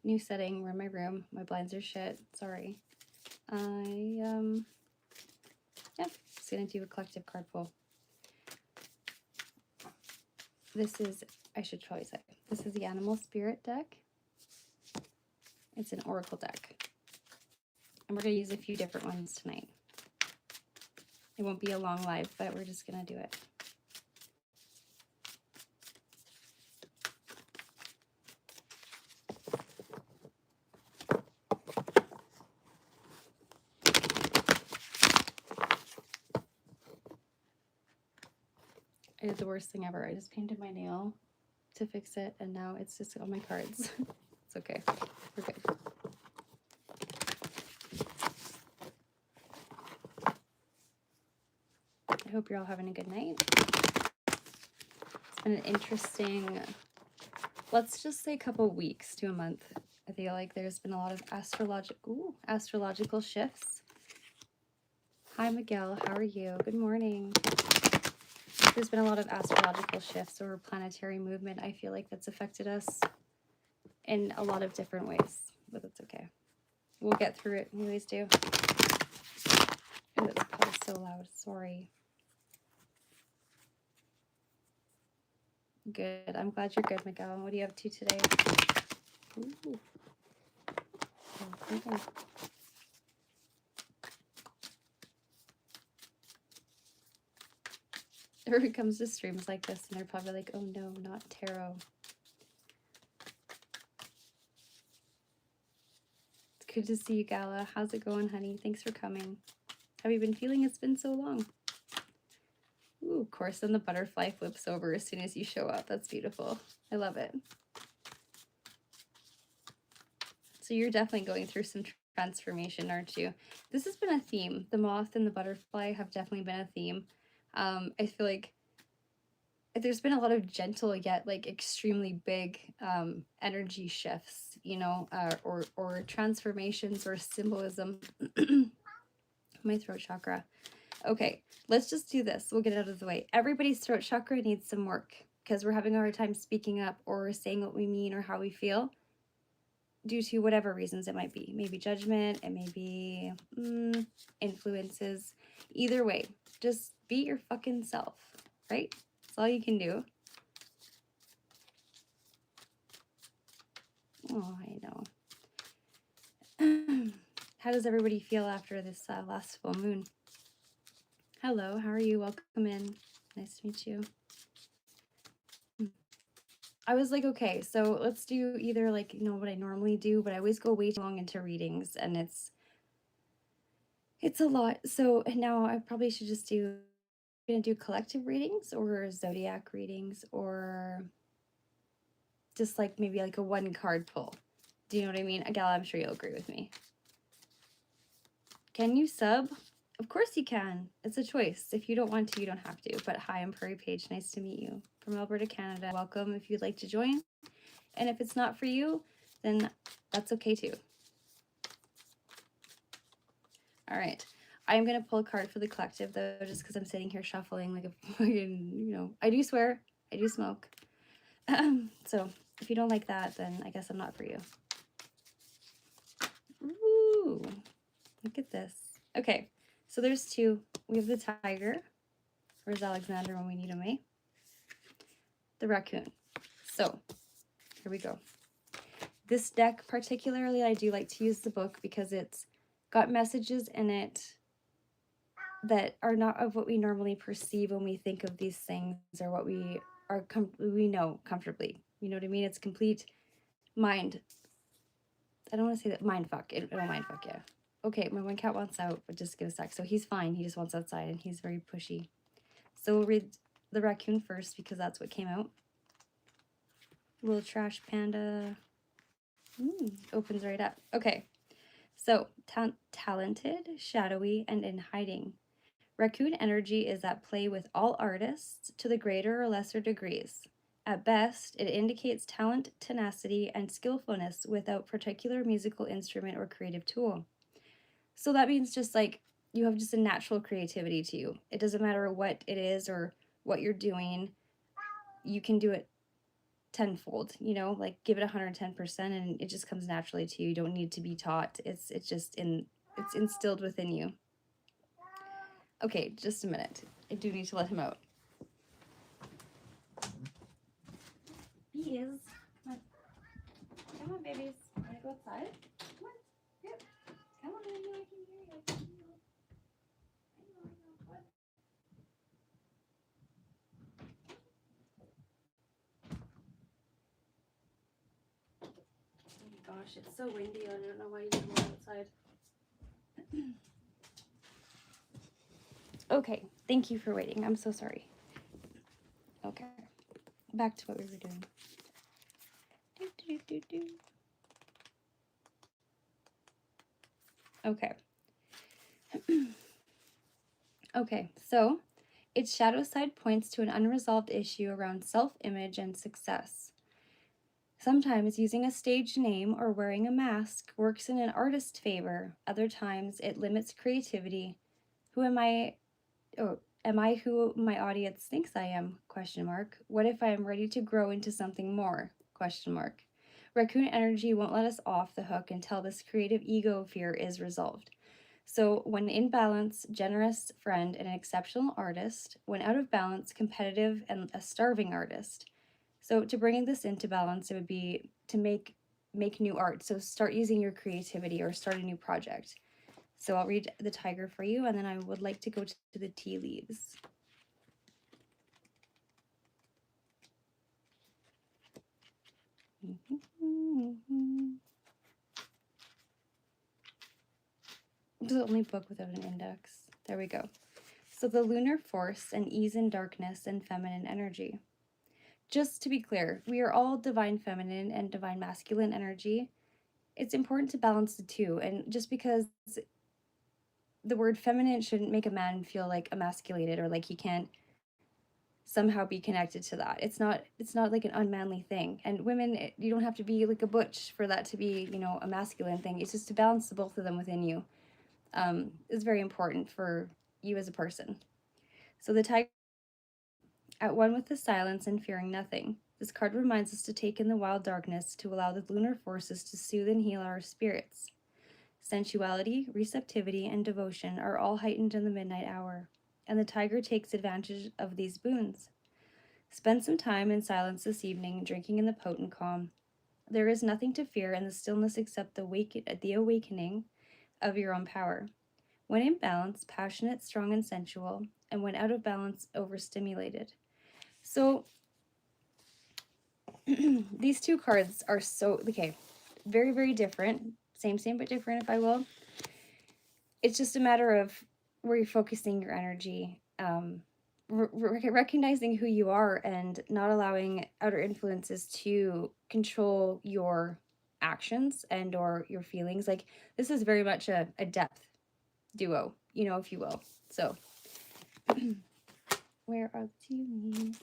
new setting. We're in my room. My blinds are shit. Sorry. Yeah, just gonna do a collective card pull. This is, I should probably say, this is the Animal Spirit deck. It's an Oracle deck. And we're gonna use a few different ones tonight. It won't be a long live, but we're just gonna do it. I did the worst thing ever. I just painted my nail to fix it, and now it's just on my cards. It's okay. We're good. I hope you're all having a good night. It's been an interesting, let's just say, a couple weeks to a month. I feel like there's been a lot of astrological shifts. Hi, Miguel. How are you? Good morning. There's been a lot of astrological shifts or planetary movement. I feel like that's affected us in a lot of different ways, but that's okay. We'll get through it. We always do. Oh, that's probably so loud. Sorry. Good. I'm glad you're good, Miguel. What are you up to today? Ooh. Oh, okay. Everybody comes to streams like this and they're probably like, oh no, not tarot. It's good to see you, Gala. How's it going, honey? Thanks for coming. How have you been feeling? It's been so long. Ooh, of course, then the butterfly flips over as soon as you show up. That's beautiful. I love it. So you're definitely going through some transformation, aren't you? This has been a theme. The moth and the butterfly have definitely been a theme. I feel like there's been a lot of gentle yet like extremely big energy shifts, you know, or transformations or symbolism. My throat chakra. Okay, let's just do this. We'll get it out of the way. Everybody's throat chakra needs some work because we're having a hard time speaking up or saying what we mean or how we feel due to whatever reasons it might be. Maybe judgment, it may be influences. Either way, just be your fucking self, right? That's all you can do. Oh, I know. How does everybody feel after this last full moon? Hello, how are you? Welcome in. Nice to meet you. I was like, okay, so let's do either like, you know, what I normally do, but I always go way too long into readings and it's a lot. So now I probably should just do, I'm gonna do collective readings or zodiac readings or just like maybe like a one card pull. Do you know what I mean? Gal, I'm sure you'll agree with me. Can you sub? Of course you can. It's a choice. If you don't want to, you don't have to. But hi, I'm Prairie Page. Nice to meet you. From Alberta, Canada. Welcome if you'd like to join. And if it's not for you, then that's okay too. All right. I'm going to pull a card for the collective, though, just because I'm sitting here shuffling like a fucking, you know, I do swear, I do smoke. So if you don't like that, then I guess I'm not for you. Ooh, look at this. Okay, so there's two. We have the tiger. Where's Alexander when we need him, eh? The raccoon. So here we go. This deck particularly, I do like to use the book because it's got messages in it that are not of what we normally perceive when we think of these things or what we are we know comfortably. You know what I mean? It's complete mind. I don't want to say that mind fuck. Oh, mind fuck, yeah. Okay, my one cat wants out, but just give a sec. So he's fine. He just wants outside and he's very pushy. So we'll read the raccoon first because that's what came out. Little trash panda. Opens right up. Okay. So, talented, shadowy, and in hiding. Raccoon energy is at play with all artists to the greater or lesser degrees. At best, it indicates talent, tenacity, and skillfulness without particular musical instrument or creative tool. So that means just like you have just a natural creativity to you. It doesn't matter what it is or what you're doing. You can do it. tenfold, you know, like give it 110% and it just comes naturally to you. You don't need to be taught. It's just it's instilled within you. Okay, just a minute. I do need to let him out. Bees. Come on. Come on, babies. Wanna go outside? Come on. Yep. Come on, I know I can hear you. I can hear you. I know. What? Oh my gosh, it's so windy. I don't know why you didn't go outside. Okay, thank you for waiting. I'm so sorry. Okay, back to what we were doing. Okay. Okay, so its shadow side points to an unresolved issue around self-image and success. Sometimes using a stage name or wearing a mask works in an artist's favor. Other times it limits creativity. Who am I? Oh, am I who my audience thinks I am? Question mark. What if I am ready to grow into something more? Question mark. Raccoon energy won't let us off the hook until this creative ego fear is resolved. So, when in balance, generous friend and an exceptional artist. When out of balance, competitive and a starving artist. So, to bring this into balance, it would be to make new art. So, start using your creativity or start a new project. So, I'll read the tiger for you, and then I would like to go to the tea leaves. It's the only book without an index. There we go. So the lunar force and ease in darkness and feminine energy. Just to be clear, we are all divine feminine and divine masculine energy. It's important to balance the two, and just because the word feminine shouldn't make a man feel like emasculated or like he can't somehow be connected to that. It's not like an unmanly thing. And women, you don't have to be like a butch for that to be, you know, a masculine thing. It's just to balance the both of them within you. Is very important for you as a person. So the tiger, at one with the silence and fearing nothing. This card reminds us to take in the wild darkness to allow the lunar forces to soothe and heal our spirits. Sensuality, receptivity, and devotion are all heightened in the midnight hour, and the tiger takes advantage of these boons. Spend some time in silence this evening, drinking in the potent calm. There is nothing to fear in the stillness except the awakening of your own power. When in balance, passionate, strong, and sensual, and when out of balance, overstimulated. So, these two cards are so, okay, very, very different. Same, but different, if I will. It's just a matter of where you're focusing your energy, recognizing who you are and not allowing outer influences to control your actions and or your feelings. Like, this is very much a depth duo, you know, if you will. So, where are the tea leaves?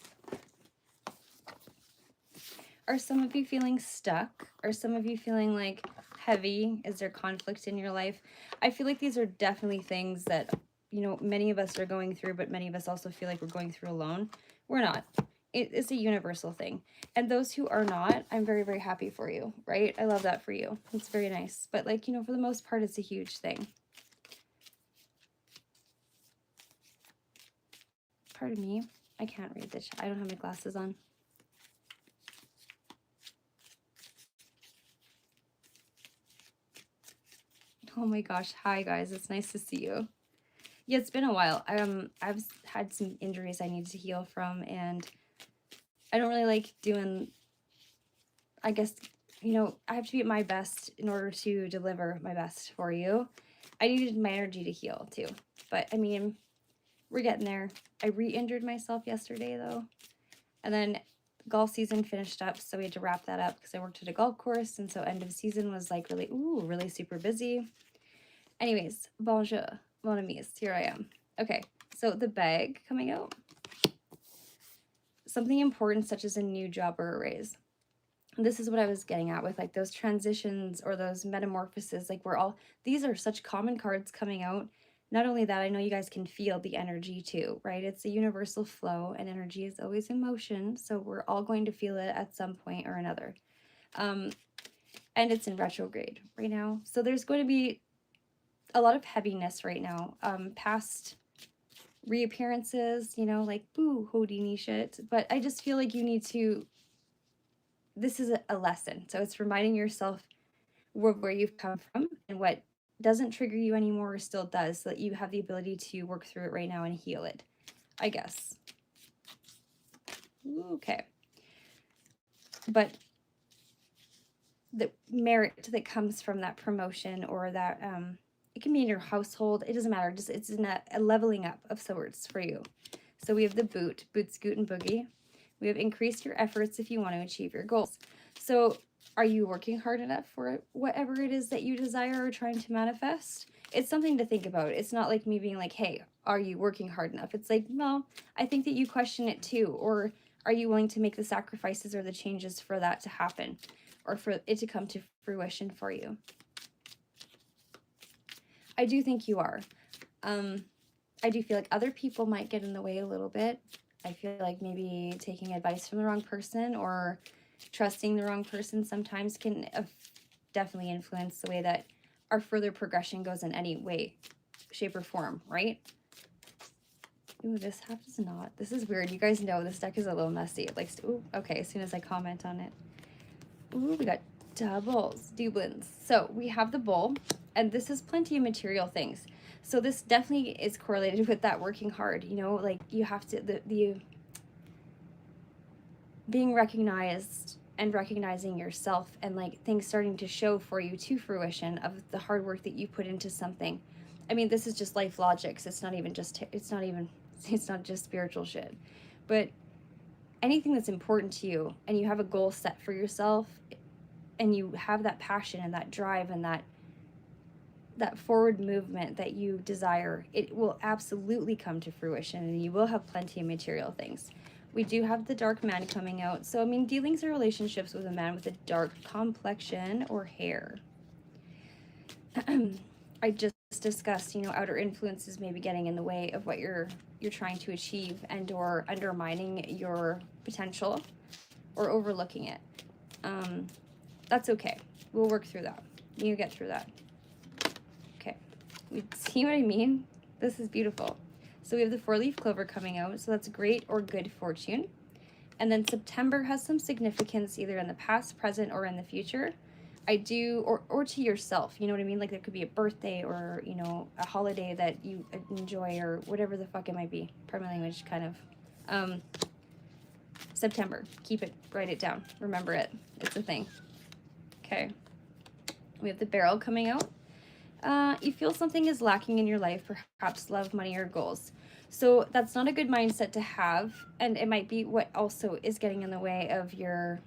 Are some of you feeling stuck? Are some of you feeling like heavy? Is there conflict in your life? I feel like these are definitely things that, you know, many of us are going through, but many of us also feel like we're going through alone. We're not. It's a universal thing. And those who are not, I'm very, very happy for you, right? I love that for you. It's very nice. But like, you know, for the most part, it's a huge thing. Pardon me. I can't read the chat. I don't have my glasses on. Oh my gosh. Hi, guys. It's nice to see you. Yeah, it's been a while. I've had some injuries I need to heal from, and I don't really like doing, I guess, you know, I have to be at my best in order to deliver my best for you. I needed my energy to heal too. But I mean, we're getting there. I re-injured myself yesterday though. And then golf season finished up, so we had to wrap that up because I worked at a golf course, and so end of season was like really super busy. Anyways, bonjour, mon amis, here I am. Okay, so the bag coming out. Something important such as a new job or a raise. This is what I was getting at with like those transitions or those metamorphoses. Like these are such common cards coming out Not only that, I know you guys can feel the energy too, right? It's a universal flow, and energy is always in motion. So we're all going to feel it at some point or another. And it's in retrograde right now. So there's going to be a lot of heaviness right now. Past reappearances, you know, like boo, Houdini shit. But I just feel like you need to, this is a lesson. So it's reminding yourself where you've come from and what doesn't trigger you anymore or still does, so that you have the ability to work through it right now and heal it, I guess. Okay. But the merit that comes from that promotion, or that it can be in your household, it doesn't matter, just it's in a leveling up of sorts for you. So we have the boot, scoot, and boogie. We have increased your efforts if you want to achieve your goals. So are you working hard enough for whatever it is that you desire or trying to manifest? It's something to think about. It's not like me being like, hey, are you working hard enough? It's like, well, I think that you question it too. Or are you willing to make the sacrifices or the changes for that to happen, or for it to come to fruition for you? I do think you are. I do feel like other people might get in the way a little bit. I feel like maybe taking advice from the wrong person or trusting the wrong person sometimes can definitely influence the way that our further progression goes in any way, shape, or form, right? Ooh, this half does not. This is weird. You guys know this deck is a little messy. It likes to, ooh, okay, as soon as I comment on it. Ooh, we got doubles, doublins. So we have the bowl, and this is plenty of material things. So this definitely is correlated with that working hard, you know, like you have to, the being recognized and recognizing yourself, and like things starting to show for you to fruition of the hard work that you put into something. I mean, this is just life logics. It's not just spiritual shit. But anything that's important to you, and you have a goal set for yourself, and you have that passion and that drive and that forward movement that you desire, it will absolutely come to fruition, and you will have plenty of material things. We do have the dark man coming out. So, I mean, dealings or relationships with a man with a dark complexion or hair. I just discussed, you know, outer influences maybe getting in the way of what you're trying to achieve, and or undermining your potential or overlooking it. That's okay. We'll work through that. You get through that. Okay. You see what I mean? This is beautiful. So we have the 4-leaf clover coming out. So that's great or good fortune. And then September has some significance either in the past, present, or in the future. I do, or to yourself, you know what I mean? Like there could be a birthday, or, you know, a holiday that you enjoy, or whatever the fuck it might be. Pardon my language, kind of. September. Keep it, write it down. Remember it. It's a thing. Okay. We have the barrel coming out. You feel something is lacking in your life, perhaps love, money, or goals. So that's not a good mindset to have, and it might be what also is getting in the way of your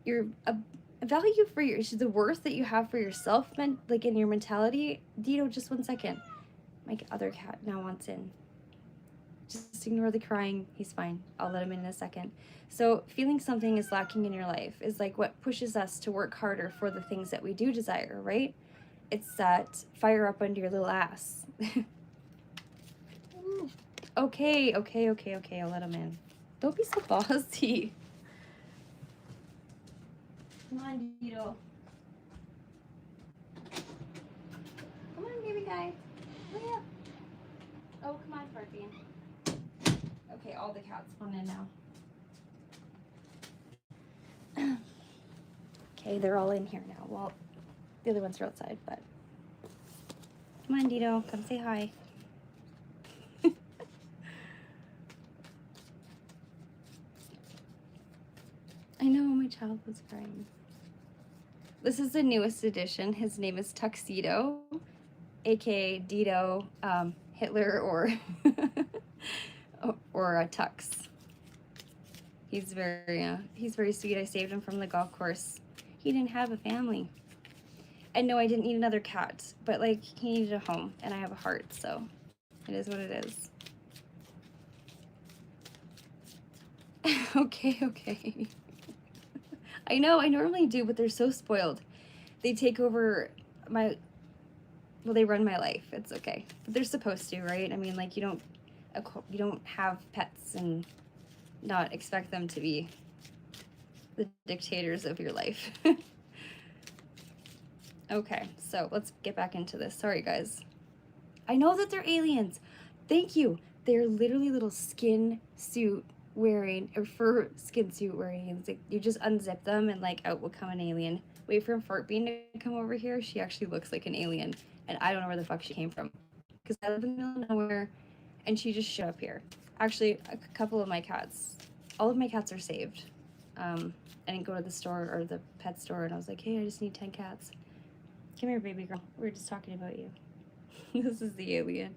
value for the worth that you have for yourself, like in your mentality. Dito, just 1 second. My other cat now wants in. Just ignore the crying. He's fine. I'll let him in a second. So feeling something is lacking in your life is like what pushes us to work harder for the things that we do desire, right? It's that fire up under your little ass. Okay. I'll let him in. Don't be so bossy. Come on, Dito. Come on, baby guy. Hurry up. Oh, come on, Sparky. Okay, all the cats want in now. Okay, they're all in here now. Well, the other ones are outside, but come on, Dito, come say hi. I know, my child was crying. This is the newest edition. His name is Tuxedo, aka Dito, Hitler, or or a Tux. He's very sweet. I saved him from the golf course. He didn't have a family. And no, I didn't need another cat, but like he needed a home, and I have a heart, so it is what it is. Okay. I know, I normally do, but they're so spoiled. They take over well, they run my life. It's okay. But they're supposed to, right? I mean, like, you don't have pets and not expect them to be the dictators of your life. Okay, so let's get back into this. Sorry, guys. I know that they're aliens. Thank you. They're literally little skin suit wearing, or fur skin suit wearing. It's like you just unzip them and like out will come an alien. Wait for Fart Bean to come over here. She actually looks like an alien, and I don't know where the fuck she came from. Because I live in the middle of nowhere, and she just showed up here. Actually, a couple of my cats, all of my cats are saved. I didn't go to the store or the pet store, and I was like, hey, I just need 10 cats. Come here, baby girl. We were just talking about you. This is the alien.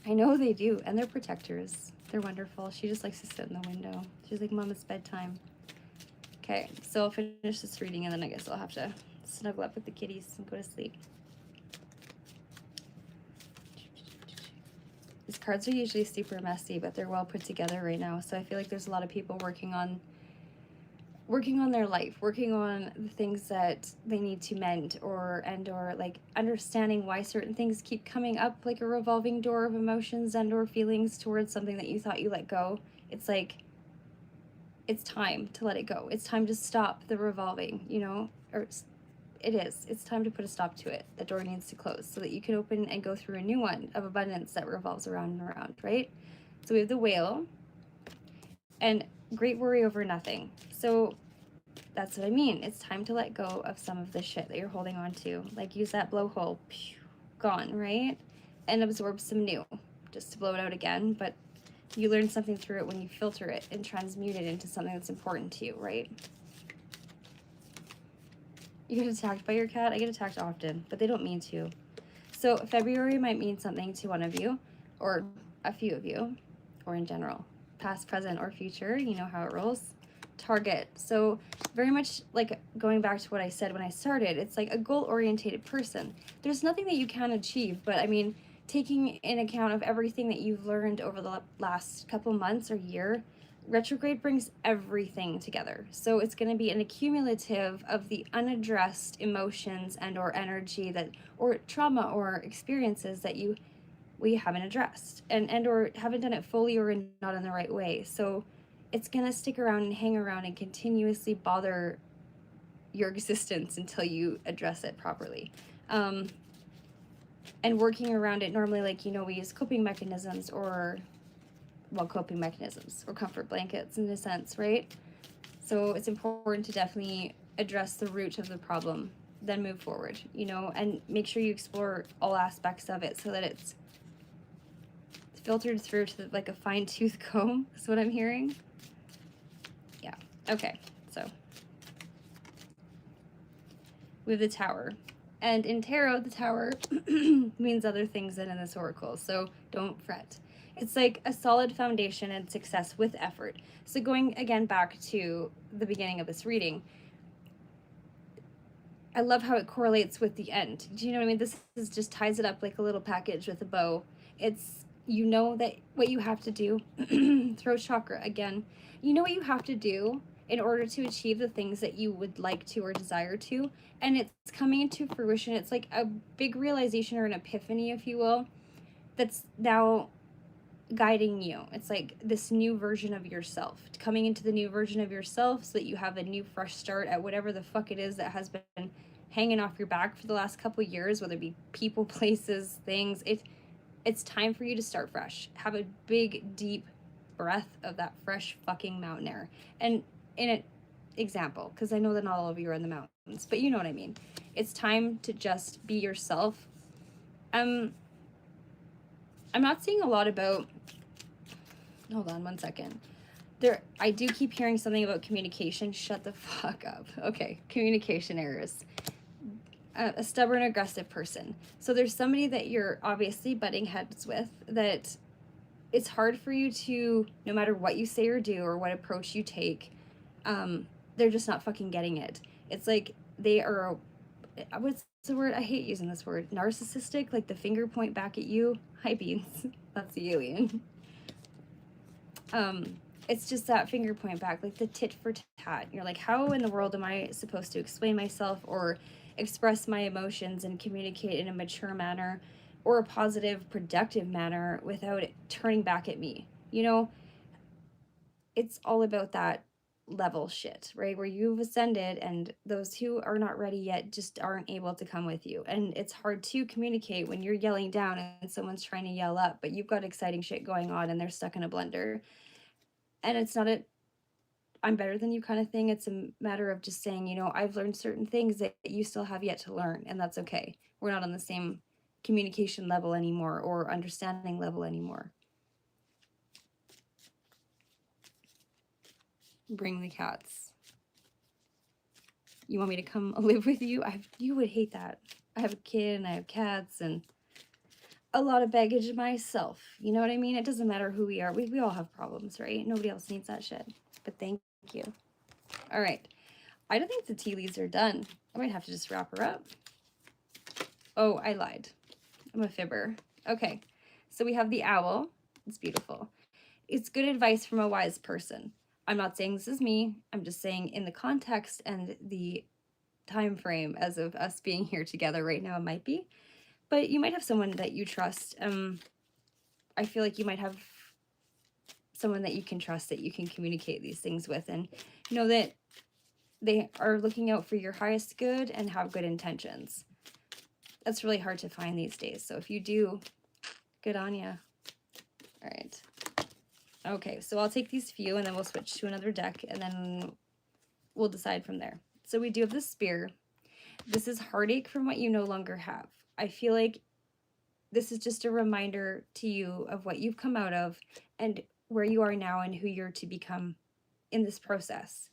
I know they do, and they're protectors. They're wonderful. She just likes to sit in the window. She's like, Mom, it's bedtime. Okay, so I'll finish this reading, and then I guess I'll have to snuggle up with the kitties and go to sleep. These cards are usually super messy, but they're well put together right now. So I feel like there's a lot of people working on their life, working on the things that they need to mend or like understanding why certain things keep coming up, like a revolving door of emotions and or feelings towards something that you thought you let go. It's like, it's time to let it go. It's time to stop the revolving, you know, or it's time to put a stop to it. The door needs to close so that you can open and go through a new one of abundance that revolves around and around, right? So we have the Whale and great worry over nothing. So that's what I mean. It's time to let go of some of the shit that you're holding on to. Like use that blowhole, gone, right? And absorb some new, just to blow it out again. But you learn something through it when you filter it and transmute it into something that's important to you, right? You get attacked by your cat? I get attacked often, but they don't mean to. So February might mean something to one of you, or a few of you, or in general. Past, present, or future, you know how it rolls. Target. So very much like going back to what I said when I started, it's like a goal-oriented person. There's nothing that you can achieve, but I mean, taking in account of everything that you've learned over the last couple months or year, retrograde brings everything together. So it's going to be an accumulative of the unaddressed emotions and or energy that, or trauma or experiences that we haven't addressed and or haven't done it fully or not in the right way. So it's going to stick around and hang around and continuously bother your existence until you address it properly. And working around it normally, like, you know, we use coping mechanisms or coping mechanisms or comfort blankets in a sense, right? So it's important to definitely address the root of the problem, then move forward, you know, and make sure you explore all aspects of it so that it's filtered through to like a fine-tooth comb is what I'm hearing. Yeah, okay, so we have the Tower. And in tarot, the Tower means other things than in this oracle, so don't fret. It's like a solid foundation and success with effort. So going again back to the beginning of this reading, I love how it correlates with the end. Do you know what I mean? This is just ties it up like a little package with a bow. It's, you know that what you have to do, throat chakra again, you know what you have to do in order to achieve the things that you would like to or desire to, and it's coming into fruition. It's like a big realization or an epiphany, if you will, that's now guiding you. It's like this new version of yourself, coming into the new version of yourself so that you have a new fresh start at whatever the fuck it is that has been hanging off your back for the last couple of years, whether it be people, places, things. It's time for you to start fresh. Have a big, deep breath of that fresh fucking mountain air. And in an example, because I know that not all of you are in the mountains, but you know what I mean. It's time to just be yourself. I'm not seeing a lot about, hold on one second. I do keep hearing something about communication. Shut the fuck up. Okay, communication errors. A stubborn, aggressive person. So there's somebody that you're obviously butting heads with that it's hard for you to, no matter what you say or do or what approach you take, they're just not fucking getting it. It's like they are, what's the word? I hate using this word. Narcissistic, like the finger point back at you. Hi, Beans. That's the alien. it's just that finger point back, like the tit for tat. You're like, how in the world am I supposed to explain myself or express my emotions and communicate in a mature manner or a positive, productive manner without it turning back at me? You know, it's all about that level shit, right? Where you've ascended and those who are not ready yet just aren't able to come with you. And it's hard to communicate when you're yelling down and someone's trying to yell up, but you've got exciting shit going on and they're stuck in a blender. And it's not a I'm better than you kind of thing. It's a matter of just saying, you know, I've learned certain things that you still have yet to learn, and that's okay. We're not on the same communication level anymore or understanding level anymore. Bring the cats. You want me to come live with you? You would hate that. I have a kid and I have cats and a lot of baggage myself. You know what I mean? It doesn't matter who we are. We all have problems, right? Nobody else needs that shit. But thank you. All right. I don't think the tea leaves are done. I might have to just wrap her up. Oh, I lied. I'm a fibber. Okay. So we have the owl. It's beautiful. It's good advice from a wise person. I'm not saying this is me. I'm just saying in the context and the time frame as of us being here together right now, it might be. But you might have someone that you trust. I feel like you might have someone that you can trust, that you can communicate these things with, and know that they are looking out for your highest good and have good intentions. That's really hard to find these days. So if you do, good on ya. All right. Okay, so I'll take these few and then we'll switch to another deck and then we'll decide from there. So we do have the spear. This is heartache from what you no longer have. I feel like this is just a reminder to you of what you've come out of and where you are now and who you're to become in this process.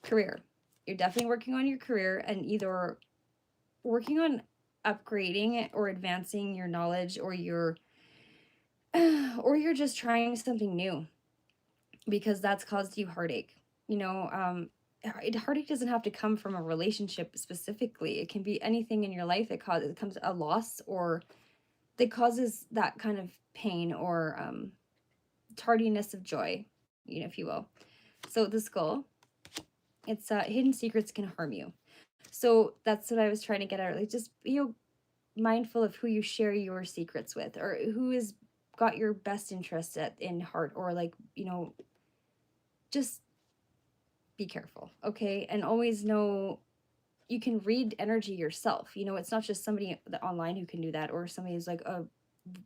Career. You're definitely working on your career and either working on upgrading or advancing your knowledge or you're just trying something new because that's caused you heartache. You know, heartache doesn't have to come from a relationship specifically. It can be anything in your life that comes a loss or that causes that kind of pain or tardiness of joy, you know, if you will. So the skull, it's hidden secrets can harm you. So that's what I was trying to get at. Like, just be mindful of who you share your secrets with, or who is got your best interest in heart, or like, you know, just be careful, okay? And always know you can read energy yourself. You know, it's not just somebody online who can do that, or somebody who's like a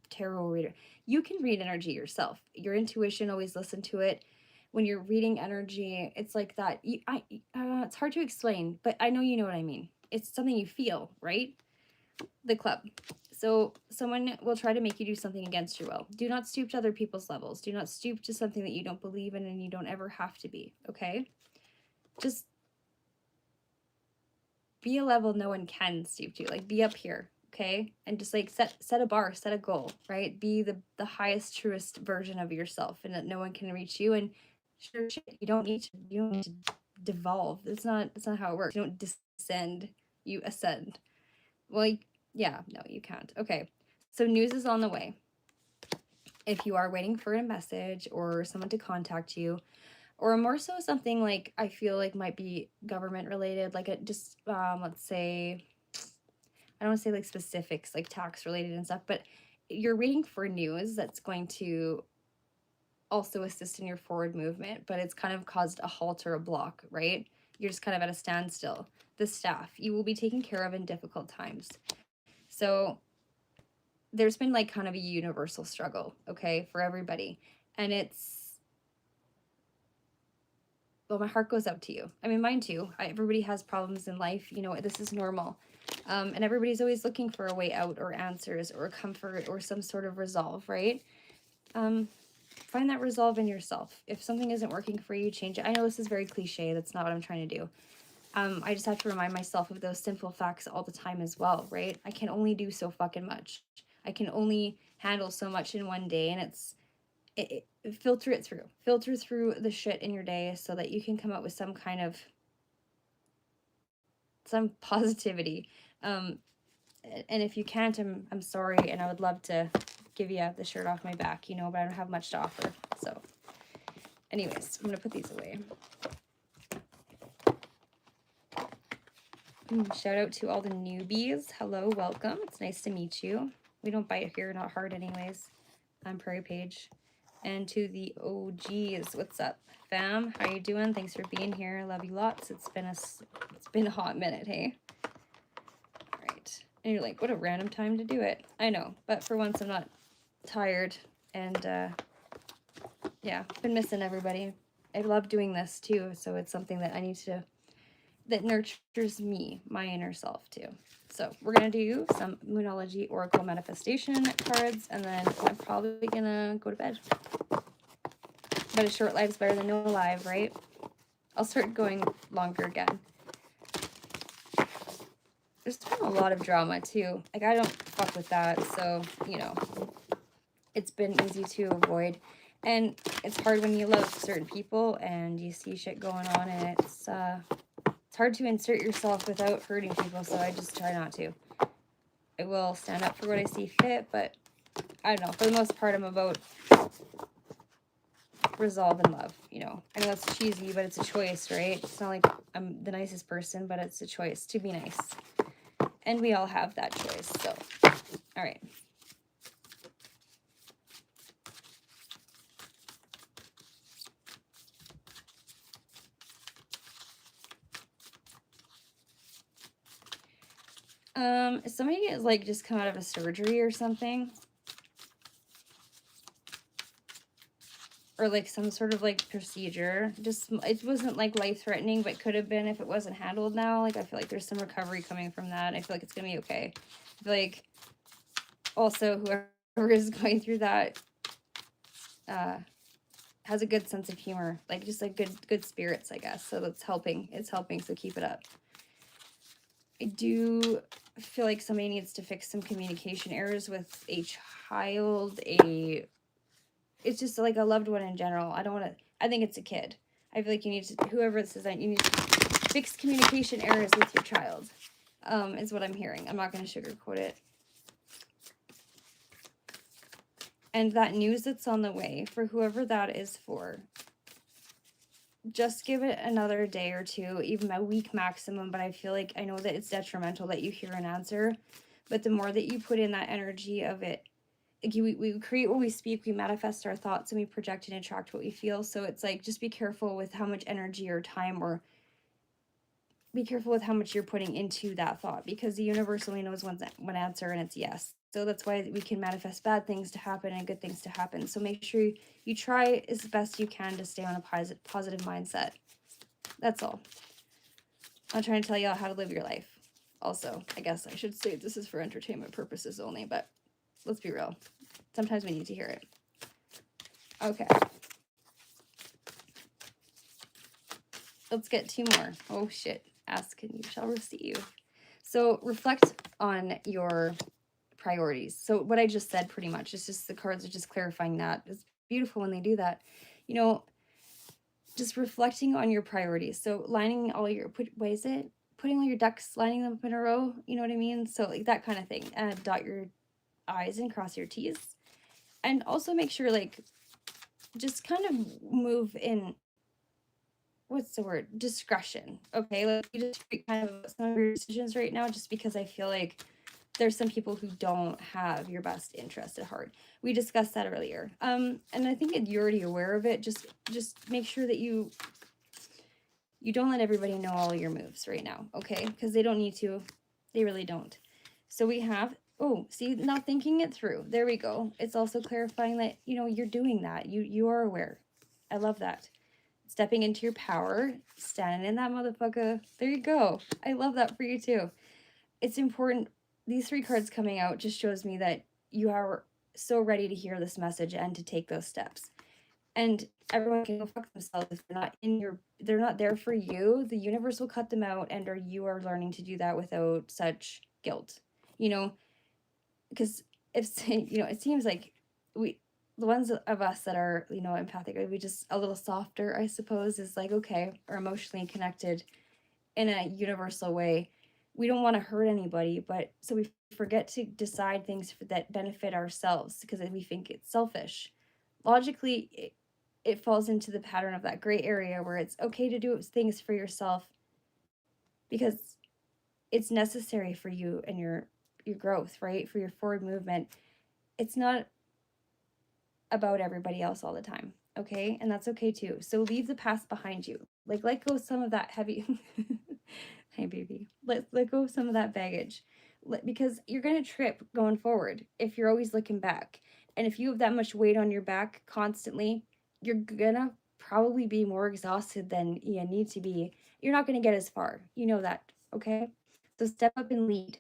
tarot reader. You can read energy yourself. Your intuition, always listen to it. When you're reading energy, it's like that. It's hard to explain, but I know you know what I mean. It's something you feel, right? The club. So someone will try to make you do something against your will. Do not stoop to other people's levels. Do not stoop to something that you don't believe in and you don't ever have to be, okay? Just be a level no one can stoop to. Like, be up here, okay? And just like set a bar, set a goal, right? Be the highest, truest version of yourself, and that no one can reach you. And sure shit, you don't need to devolve. That's not how it works. You don't descend, you ascend. Well, yeah, no, you can't. Okay, so news is on the way. If you are waiting for a message or someone to contact you, or more so something like I feel like might be government related, like it just let's say, I don't want to say like specifics, like tax related and stuff, but you're waiting for news that's going to also assist in your forward movement, but it's kind of caused a halt or a block, right? You're just kind of at a standstill. The staff, you will be taken care of in difficult times. So there's been like kind of a universal struggle, okay, for everybody. And well, my heart goes out to you. I mean, mine too. Everybody has problems in life. You know, this is normal. And everybody's always looking for a way out or answers or comfort or some sort of resolve, right? Find that resolve in yourself. If something isn't working for you, change it. I know this is very cliche. That's not what I'm trying to do. I just have to remind myself of those simple facts all the time as well, right? I can only do so fucking much. I can only handle so much in one day, and filter it through. Filter through the shit in your day so that you can come up with some kind of some positivity. And if you can't, I'm sorry, and I would love to give you the shirt off my back, you know, but I don't have much to offer. So Anyways, I'm gonna put these away. Shout out to all the newbies. Hello, welcome. It's nice to meet you. We don't bite here, not hard anyways. I'm Prairie Page. And to the OGs, what's up, fam? How you doing? Thanks for being here. Love you lots. It's been a hot minute, hey? All right. And you're like, what a random time to do it. I know, but for once I'm not tired. And yeah, been missing everybody. I love doing this too, so it's something that I need to, that nurtures me, my inner self too. So we're gonna do some Moonology Oracle Manifestation cards, and then I'm probably gonna go to bed. But a short life's better than no life, right? I'll start going longer again. There's been a lot of drama too. Like, I don't fuck with that, so, you know, it's been easy to avoid. And it's hard when you love certain people and you see shit going on, and it's hard to insert yourself without hurting people, so I just try not to. I will stand up for what I see fit, but I don't know. For the most part, I'm about resolve and love, you know. I know that's cheesy, but it's a choice, right? It's not like I'm the nicest person, but it's a choice to be nice. And we all have that choice, so. All right. If somebody is like just come out of a surgery or something, or like some sort of like procedure, just, it wasn't like life-threatening, but could have been if it wasn't handled now. Like, I feel like there's some recovery coming from that. I feel like it's gonna be okay. I feel like also whoever is going through that has a good sense of humor, like just like good spirits, I guess. So that's helping. It's helping, so keep it up. I do feel like somebody needs to fix some communication errors with a child, it's just like a loved one in general. I don't want to, I think it's a kid. I feel like you need to, whoever this is, you need to fix communication errors with your child, is what I'm hearing. I'm not going to sugarcoat it. And that news that's on the way, for whoever that is for, just give it another day or two, even a week maximum. But I feel like, I know that it's detrimental that you hear an answer, but the more that you put in that energy of it, like we create what we speak, we manifest our thoughts, and we project and attract what we feel. So it's like, just be careful with how much energy or time, or be careful with how much you're putting into that thought, because the universe only knows one answer, and it's yes. So that's why we can manifest bad things to happen and good things to happen. So make sure you try as best you can to stay on a positive mindset. That's all. I'm not trying to tell y'all how to live your life. Also, I guess I should say this is for entertainment purposes only, but let's be real. Sometimes we need to hear it. Okay. Let's get two more. Oh shit. Ask and you shall receive. So reflect on your priorities. So what I just said pretty much, it's just the cards are just clarifying that. It's beautiful when they do that. You know, just reflecting on your priorities. So lining all your, putting all your ducks, lining them up in a row, you know what I mean? So like that kind of thing. And dot your I's and cross your T's. And also make sure, like, just kind of move in, what's the word, discretion. Okay, like, you just kind of some of your decisions right now, just because I feel like there's some people who don't have your best interest at heart. We discussed that earlier. And I think you're already aware of it. Just make sure that you don't let everybody know all your moves right now, okay? Because they don't need to. They really don't. So we have, oh, see, now thinking it through. There we go. It's also clarifying that, you know, you're doing that. You are aware. I love that. Stepping into your power, standing in that motherfucker. There you go. I love that for you too. It's important. These three cards coming out just shows me that you are so ready to hear this message and to take those steps. And everyone can go fuck themselves if they're not there for you. The universe will cut them out, and or you are learning to do that without such guilt. You know, because if, you know, it seems like the ones of us that are, you know, empathic, we just a little softer, I suppose, is like, okay, or emotionally connected in a universal way. We don't want to hurt anybody, but so we forget to decide things that benefit ourselves because we think it's selfish. Logically, it falls into the pattern of that gray area where it's okay to do things for yourself because it's necessary for you and your growth, right? For your forward movement. It's not about everybody else all the time, okay? And that's okay too. So leave the past behind you. Like let go some of that heavy Hey baby. Let go of some of that baggage. Because you're going to trip going forward if you're always looking back. And if you have that much weight on your back constantly, you're going to probably be more exhausted than you need to be. You're not going to get as far. You know that, okay? So step up and lead.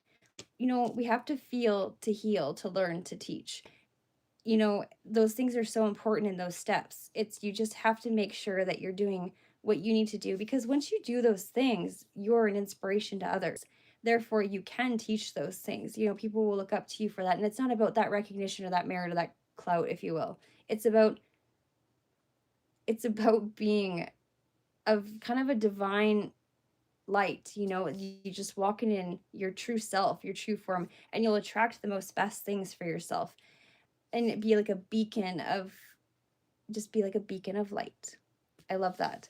We have to feel to heal, to learn, to teach. Those things are so important in those steps. You just have to make sure that you're doing what you need to do, because once you do those things, you're an inspiration to others. Therefore, you can teach those things. People will look up to you for that. And it's not about that recognition or that merit or that clout, if you will. It's about being of kind of a divine light. You just walking in your true self, your true form, and you'll attract the most best things for yourself. And be like a beacon of light. I love that.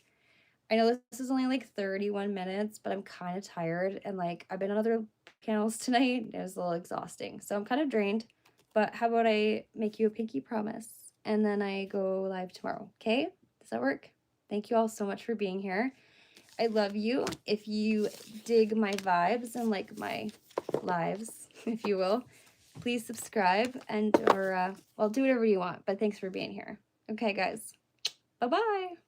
I know this is only like 31 minutes, but I'm kind of tired, and like I've been on other panels tonight. It was a little exhausting. So I'm kind of drained. But how about I make you a pinky promise and then I go live tomorrow? Okay? Does that work? Thank you all so much for being here. I love you. If you dig my vibes and like my lives, if you will, please subscribe or do whatever you want. But thanks for being here. Okay, guys. Bye-bye.